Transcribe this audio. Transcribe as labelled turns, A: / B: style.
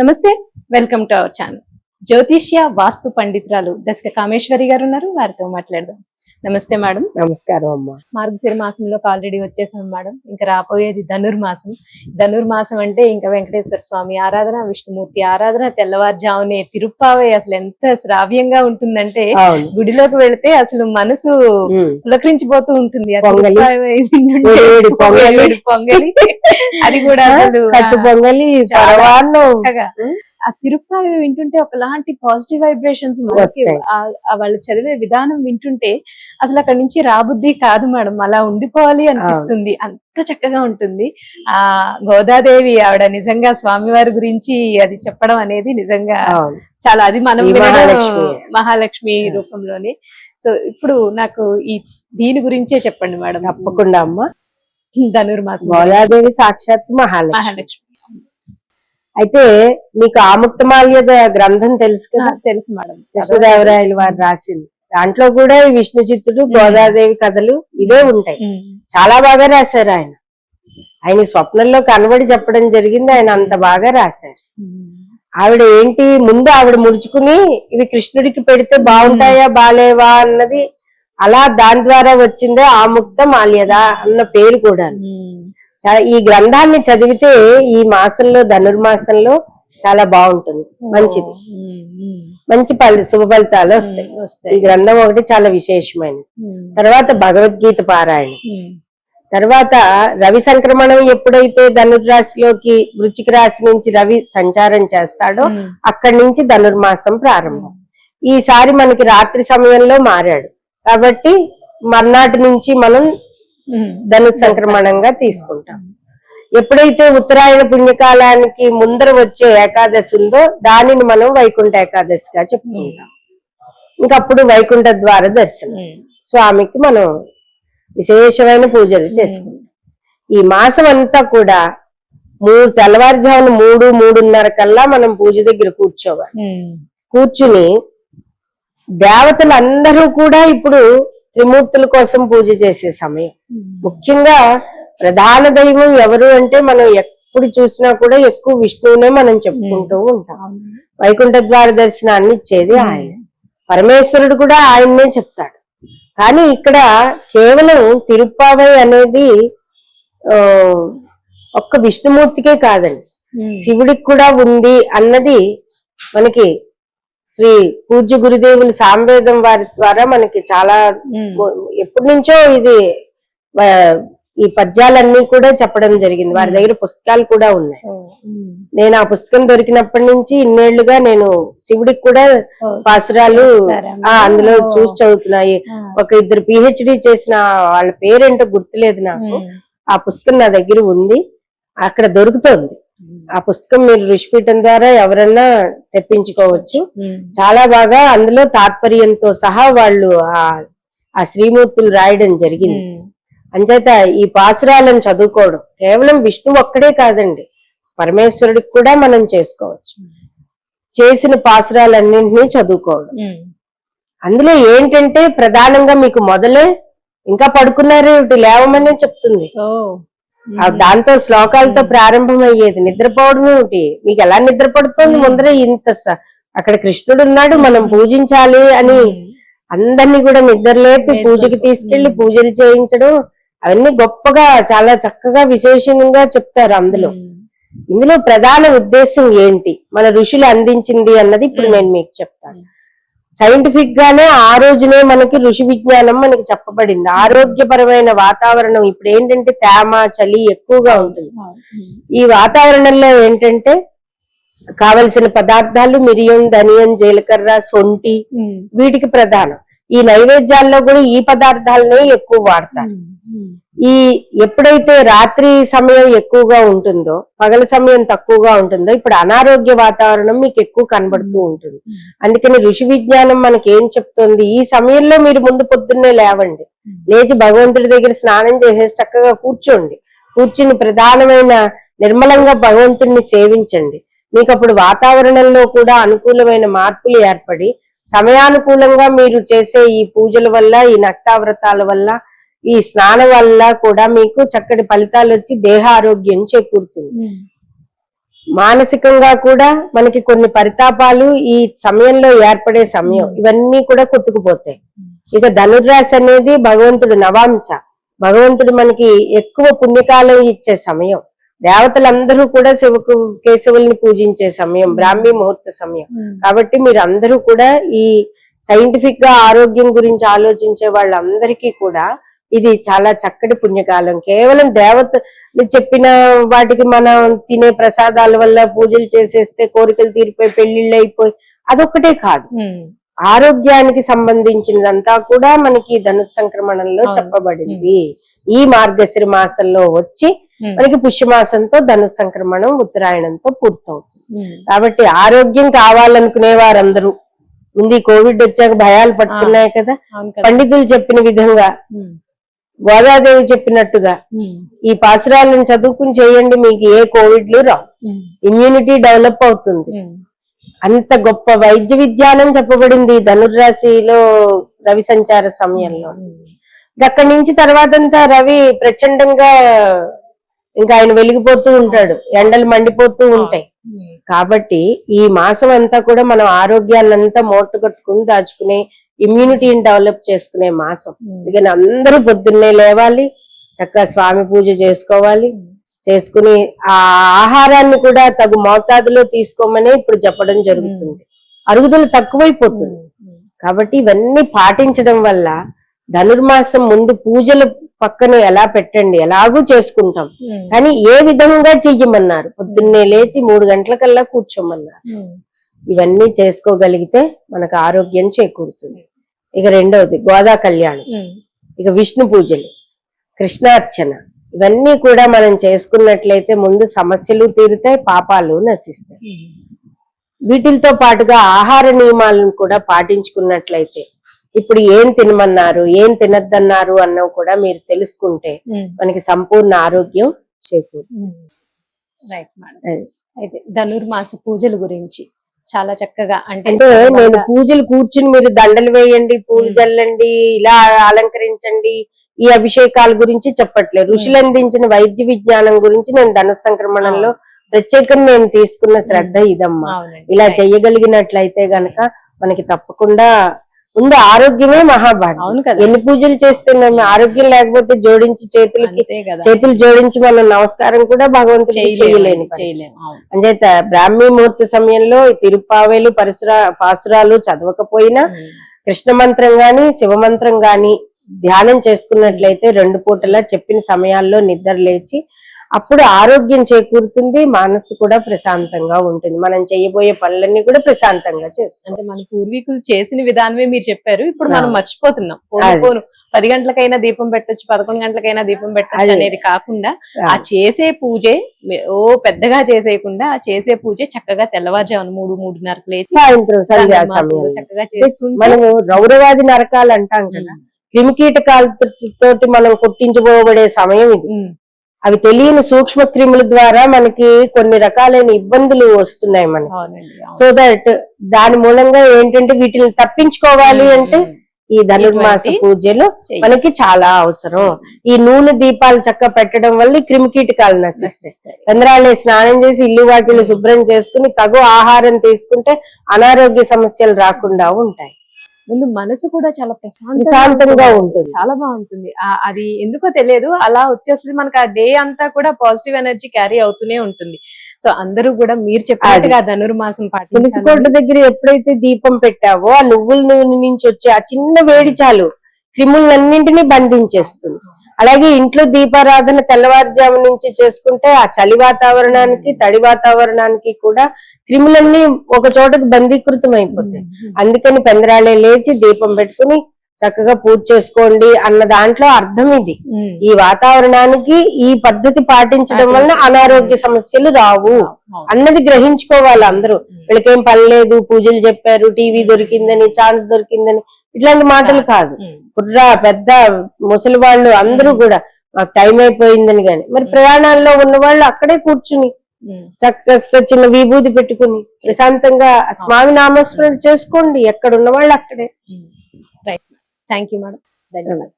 A: నమస్తే, welcome to our channel. జ్యోతిష్య వాస్తు పండితురాలు దశక కామేశ్వరి గారు ఉన్నారు, వారితో మాట్లాడదాం. నమస్తే మేడం.
B: నమస్కారం అమ్మా.
A: మార్గశిర మాసంలోకి ఆల్రెడీ వచ్చేసాం మేడం. ఇంకా రాబోయేది ధనుర్మాసం. ధనుర్మాసం అంటే ఇంకా వెంకటేశ్వర స్వామి ఆరాధన, విష్ణుమూర్తి ఆరాధన, తెల్లవారుజామునే తిరుప్పావై అసలు ఎంత శ్రావ్యంగా ఉంటుందంటే గుడిలోకి వెళితే అసలు మనసు పులకరించిపోతూ ఉంటుంది. పొంగలి అది కూడా అసలు
B: పొంగలి
A: ఆ తిరుప్పావి వింటుంటే ఒకలాంటి పాజిటివ్ వైబ్రేషన్స్ మనకి వాళ్ళు చదివే విధానం వింటుంటే అసలు అక్కడి నుంచి రాబుద్ది కాదు మేడం, అలా ఉండిపోవాలి అనిపిస్తుంది. అంత చక్కగా ఉంటుంది. ఆ గోదాదేవి ఆవిడ నిజంగా స్వామివారి గురించి అది చెప్పడం అనేది నిజంగా చాలా, అది మనం మహాలక్ష్మి రూపంలోనే. సో ఇప్పుడు నాకు దీని గురించే చెప్పండి మేడం.
B: తప్పకుండా అమ్మా.
A: ధనుర్మాసం
B: గోదాదేవి సాక్షాత్ మహాలక్ష్మి. అయితే మీకు ఆముక్తమాల్యద గ్రంథం తెలుసు కదా?
A: తెలుసు మేడం.
B: కృష్ణదేవరాయలు వారు రాసింది. దాంట్లో కూడా విష్ణు చిత్తుడు, గోదాదేవి కథలు ఇవే ఉంటాయి. చాలా బాగా రాశారు ఆయన. ఆయన స్వప్నంలో కనబడి చెప్పడం జరిగింది. ఆయన అంత బాగా రాశారు. ఆవిడ ఏంటి ముందు ఆవిడ ముడుచుకుని ఇవి కృష్ణుడికి పెడితే బాగుంటాయా బాలేవా అన్నది, అలా దాని ద్వారా వచ్చిందే ఆముక్త మాల్యద అన్న పేరు కూడా. ఈ గ్రంథాన్ని చదివితే ఈ మాసంలో ధనుర్మాసంలో చాలా బాగుంటుంది, మంచిది, మంచి శుభ ఫలితాలు వస్తాయి. ఈ గ్రంథం ఒకటి చాలా విశేషమైనది. తర్వాత భగవద్గీత పారాయణ, తర్వాత రవి సంక్రమణం ఎప్పుడైతే ధనుర్రాశిలోకి వృశ్చిక రాశి నుంచి రవి సంచారం చేస్తాడో అక్కడి నుంచి ధనుర్మాసం ప్రారంభం. ఈసారి మనకి రాత్రి సమయంలో మారాడు కాబట్టి మర్నాటి నుంచి మనం ధను సంక్రమణంగా తీసుకుంటాం. ఎప్పుడైతే ఉత్తరాయణ పుణ్యకాలానికి ముందర వచ్చే ఏకాదశి ఉందో దానిని మనం వైకుంఠ ఏకాదశిగా చెప్పుకుంటాం. ఇంకప్పుడు వైకుంఠ ద్వార దర్శనం, స్వామికి మనం విశేషమైన పూజలు చేసుకుంటాం. ఈ మాసం అంతా కూడా తెల్లవారుజామున 3-3:30 కల్లా మనం పూజ దగ్గర కూర్చోవాలి. కూర్చుని దేవతలందరూ కూడా ఇప్పుడు త్రిమూర్తుల కోసం పూజ చేసే సమయం. ముఖ్యంగా ప్రధాన దైవం ఎవరు అంటే మనం ఎప్పుడు చూసినా కూడా ఎక్కువ విష్ణువునే మనం చెప్పుకుంటూ ఉంటాం. వైకుంఠ ద్వార దర్శనాన్ని ఇచ్చేది ఆయన. పరమేశ్వరుడు కూడా ఆయన్నే చెప్తాడు. కానీ ఇక్కడ కేవలం తిరుప్పావై అనేది ఒక్క విష్ణుమూర్తికే కాదండి, శివుడికి కూడా ఉంది అన్నది మనకి శ్రీ పూజ్య గురుదేవులు సామవేదం వారి ద్వారా మనకి చాలా ఎప్పటి నుంచో ఇది ఈ పద్యాలన్నీ కూడా చెప్పడం జరిగింది. వారి దగ్గర పుస్తకాలు కూడా ఉన్నాయి. నేను ఆ పుస్తకం దొరికినప్పటి నుంచి ఇన్నేళ్లుగా నేను శివుడికి కూడా పాసురాలు అందులో చూసి చదువుతున్నాయి. ఒక 2 PhD చేసిన వాళ్ళ పేరేంటో గుర్తులేదు నాకు. ఆ పుస్తకం నా దగ్గర ఉంది, అక్కడ దొరుకుతుంది. ఆ పుస్తకం మీరు ఋషిపీఠం ద్వారా ఎవరన్నా తెప్పించుకోవచ్చు. చాలా బాగా అందులో తాత్పర్యంతో సహా వాళ్ళు ఆ శ్రీమూర్తులు రాయడం జరిగింది. అంచేత ఈ పాసురాలను చదువుకోవడం కేవలం విష్ణువు ఒక్కడే కాదండి, పరమేశ్వరుడికి కూడా మనం చేసుకోవచ్చు. చేసిన పాసురాలన్నింటినీ చదువుకోవడం. అందులో ఏంటంటే ప్రధానంగా మీకు మొదలే ఇంకా పడుకున్నారే లేవమని చెప్తుంది. దాంతో శ్లోకాలతో ప్రారంభం అయ్యేది. నిద్రపోవడం ఏమిటి, మీకు ఎలా నిద్ర పడుతుంది ముందరే ఇంత అక్కడ కృష్ణుడు ఉన్నాడు మనం పూజించాలి అని అందరినీ కూడా నిద్రలేపి పూజకి తీసుకెళ్లి పూజలు చేయించడం, అవన్నీ గొప్పగా చాలా చక్కగా విశేషంగా చెప్తారు. ఇందులో ప్రధాన ఉద్దేశం ఏంటి, మన ఋషులు అందించింది అన్నది ఇప్పుడు నేను మీకు చెప్తాను. సైంటిఫిక్ గానే ఆ రోజునే మనకి ఋషి విజ్ఞానం మనకి చెప్పబడింది. ఆరోగ్యపరమైన వాతావరణం ఇప్పుడు ఏంటంటే తేమ చలి ఎక్కువగా ఉంటుంది. ఈ వాతావరణంలో ఏంటంటే కావలసిన పదార్థాలు మిరియం, ధనియం, జీలకర్ర, సొంటి వీటికి ప్రధానం. ఈ నైవేద్యాల్లో కూడా ఈ పదార్థాలనే ఎక్కువ వాడతారు. ఎప్పుడైతే రాత్రి సమయం ఎక్కువగా ఉంటుందో పగల సమయం తక్కువగా ఉంటుందో ఇప్పుడు అనారోగ్య వాతావరణం మీకు ఎక్కువ కనబడుతూ ఉంటుంది. అందుకని ఋషి విజ్ఞానం మనకి ఏం చెప్తుంది, ఈ సమయంలో మీరు ముందు పొద్దున్నే లేవండి, లేచి భగవంతుడి దగ్గర స్నానం చేసేసి చక్కగా కూర్చుని ప్రధానమైన నిర్మలంగా భగవంతుడిని సేవించండి. మీకు అప్పుడు వాతావరణంలో కూడా అనుకూలమైన మార్పులు ఏర్పడి సమయానుకూలంగా మీరు చేసే ఈ పూజల వల్ల, ఈ నక్తావ్రతాల వల్ల, ఈ స్నానం వల్ల కూడా మీకు చక్కటి ఫలితాలు వచ్చి దేహ ఆరోగ్యం చేకూరుతుంది. మానసికంగా కూడా మనకి కొన్ని పరితాపాలు ఈ సమయంలో ఏర్పడే సమయం, ఇవన్నీ కూడా కొట్టుకుపోతాయి. ఇక ధనుర్రాశి అనేది భగవంతుడు నవాంశ, భగవంతుడు మనకి ఎక్కువ పుణ్యకాలం ఇచ్చే సమయం, దేవతలందరూ కూడా కేశవుల్ని పూజించే సమయం, బ్రాహ్మీ ముహూర్త సమయం. కాబట్టి మీరు అందరూ కూడా ఈ సైంటిఫిక్ గా ఆరోగ్యం గురించి ఆలోచించే వాళ్ళందరికీ కూడా ఇది చాలా చక్కటి పుణ్యకాలం. కేవలం దేవతలు చెప్పిన వాటికి మనం తినే ప్రసాదాల వల్ల పూజలు చేసేస్తే కోరికలు తీరిపోయి పెళ్లిళ్ళు అయిపోయి అదొక్కటే కాదు, ఆరోగ్యానికి సంబంధించినదంతా కూడా మనకి ధనుస్సు సంక్రమణంలో చెప్పబడింది. ఈ మార్గశిర మాసంలో వచ్చి మనకి పుష్యమాసంతో ధనుస్సు సంక్రమణం ఉత్తరాయణంతో పూర్తవుతుంది. కాబట్టి ఆరోగ్యం కావాలనుకునే వారందరూ, ముందు కోవిడ్ వచ్చాక భయాలు పట్టుకున్నాయి కదా, పండితులు చెప్పిన విధంగా గోదాదేవి చెప్పినట్టుగా ఈ పాసురాలను చదువుకుని చేయండి, మీకు ఏ కోవిడ్లు రావు, ఇమ్యూనిటీ డెవలప్ అవుతుంది. అంత గొప్ప వైద్య విజ్ఞానం చెప్పబడింది ధనుర్రాశిలో రవి సంచార సమయంలో. అక్కడి నుంచి తర్వాతంతా రవి ప్రచండంగా ఇంకా ఆయన వెలిగిపోతూ ఉంటాడు, ఎండలు మండిపోతూ ఉంటాయి. కాబట్టి ఈ మాసం అంతా కూడా మనం ఆరోగ్యాన్నంతా మూట కట్టుకుని దాచుకునే, ఇమ్యూనిటీని డెవలప్ చేసుకునే మాసం. అందుకని అందరూ పొద్దున్నే లేవాలి, చక్కగా స్వామి పూజ చేసుకోవాలి, చేసుకుని ఆ ఆహారాన్ని కూడా తగు మోతాదులో తీసుకోమని ఇప్పుడు చెప్పడం జరుగుతుంది. అరుగుదల తక్కువైపోతుంది. కాబట్టి ఇవన్నీ పాటించడం వల్ల ధనుర్మాసం ముందు పూజలు పక్కన ఎలా పెట్టండి, ఎలాగూ చేసుకుంటాం, కానీ ఏ విధంగా చెయ్యమన్నారు, పొద్దున్నే లేచి 3 గంటలకల్లా కూర్చోమన్నారు. ఇవన్నీ చేసుకోగలిగితే మనకు ఆరోగ్యం చేకూరుతుంది. ఇక రెండవది గోదా కళ్యాణం, ఇక విష్ణు పూజలు, కృష్ణార్చన, ఇవన్నీ కూడా మనం చేసుకున్నట్లయితే ముందు సమస్యలు తీరుతాయి, పాపాలు నశిస్తాయి. వీటితో పాటుగా ఆహార నియమాలను కూడా పాటించుకున్నట్లయితే, ఇప్పుడు ఏం తినమన్నారు, ఏం తినద్దన్నారు అన్నవి కూడా మీరు తెలుసుకుంటే మనకి సంపూర్ణ ఆరోగ్యం చేకూరుతుంది.
A: Right madam. అయితే ధనుర్మాస పూజల గురించి చాలా చక్కగా అంటే
B: నేను పూజలు కూర్చుని మీరు దండలు వేయండి, పూలు జల్లండి, ఇలా అలంకరించండి, ఈ అభిషేకాల గురించి చెప్పట్లేదు. ఋషులు అందించిన వైద్య విజ్ఞానం గురించి నేను ధనుస్సు సంక్రమణంలో ప్రత్యేకంగా నేను తీసుకున్న శ్రద్ధ ఇదమ్మా. ఇలా చెయ్యగలిగినట్లయితే గనక మనకి తప్పకుండా ముందు ఆరోగ్యమే మహాభాగ్యం.
A: అవును కదా,
B: ఎన్ని పూజలు చేస్తున్నాం, ఆరోగ్యం లేకపోతే జోడించి చేతులు జోడించి మనం నమస్కారం కూడా భగవంతుడికి చేయలేని. అంచేత బ్రాహ్మీ ముహూర్త సమయంలో తిరుప్పావేలు పాసురాలు చదవకపోయినా కృష్ణ మంత్రం గాని శివ మంత్రం గాని ధ్యానం చేసుకున్నట్లయితే 2 పూటలా చెప్పిన సమయాల్లో నిద్ర లేచి అప్పుడు ఆరోగ్యం చేకూరుతుంది, మనస్సు కూడా ప్రశాంతంగా ఉంటుంది. మనం చేయబోయే పనులన్నీ కూడా ప్రశాంతంగా చేస్తాం.
A: అంటే మన పూర్వీకులు చేసిన విధానమే మీరు చెప్పారు, ఇప్పుడు మనం మర్చిపోతున్నాం. పోను 10 గంటలకైనా దీపం పెట్టొచ్చు, 11 గంటలకైనా దీపం పెట్టొచ్చు అనేది కాకుండా ఆ చేసే పూజే పెద్దగా చేసేయకుండా ఆ చేసే పూజే చక్కగా తెల్లవారుజామున 3-3:30 లేచి
B: సాయంత్రం
A: చక్కగా చేస్తూ
B: మనము రౌరవాది నరకాలు అంటాం కదా, క్రిమికీటకాలతోటి మనం కొట్టించుకోబడే సమయం ఇది. అవి తెలియని సూక్ష్మ క్రిముల ద్వారా మనకి కొన్ని రకాలైన ఇబ్బందులు వస్తున్నాయి మనకి. సో దట్ దాని మూలంగా ఏంటంటే వీటిని తప్పించుకోవాలి అంటే ఈ ధనుర్మాస పూజలు మనకి చాలా అవసరం. ఈ నూనె దీపాలు చక్కగా పెట్టడం వల్ల క్రిమికీటకాలు నశిస్తాయి. చంద్రాలే స్నానం చేసి ఇల్లు వాకిలు శుభ్రం చేసుకుని తగు ఆహారం తీసుకుంటే అనారోగ్య సమస్యలు రాకుండా ఉంటాయి.
A: ముందు మనసు కూడా చాలా
B: ప్రశాంతంగా ఉంటుంది,
A: చాలా బాగుంటుంది. అది ఎందుకో తెలియదు, అలా వచ్చేస్తుంది మనకి. ఆ డే అంతా కూడా పాజిటివ్ ఎనర్జీ క్యారీ అవుతూనే ఉంటుంది. సో అందరూ కూడా మీరు చెప్పినట్టుగా ధనుర్మాసం
B: తులసికోట దగ్గర ఎప్పుడైతే దీపం పెట్టావో ఆ నువ్వుల నూనె నుంచి వచ్చే ఆ చిన్న వేడి చాలు క్రిములన్నింటినీ బంధించేస్తుంది. అలాగే ఇంట్లో దీపారాధన తెల్లవారుజాము నుంచి చేసుకుంటే ఆ చలి వాతావరణానికి తడి వాతావరణానికి కూడా క్రిములన్నీ ఒక చోటకు బందీకృతం అయిపోతాయి. అందుకని పెందరాళే లేచి దీపం పెట్టుకుని చక్కగా పూజ చేసుకోండి అన్న దాంట్లో అర్థం ఇది. ఈ వాతావరణానికి ఈ పద్ధతి పాటించడం వలన అనారోగ్య సమస్యలు రావు అన్నది గ్రహించుకోవాలి అందరూ. వీళ్ళకేం పని లేదు, పూజలు చెప్పారు, టీవీ దొరికిందని, ఛాన్స్ దొరికిందని ఇట్లాంటి మాటలు కాదు. కుర్రా పెద్ద ముసలి వాళ్ళు అందరూ కూడా మాకు టైం అయిపోయిందని గాని, మరి ప్రయాణాల్లో ఉన్న వాళ్ళు అక్కడే కూర్చుని చక్కగా చిన్న విభూతి పెట్టుకుని ప్రశాంతంగా స్వామి నామస్మరణ చేసుకోండి, ఎక్కడ ఉన్న వాళ్ళు అక్కడే.
A: రైట్, థ్యాంక్ యూ మేడం, ధన్యవాదాలు.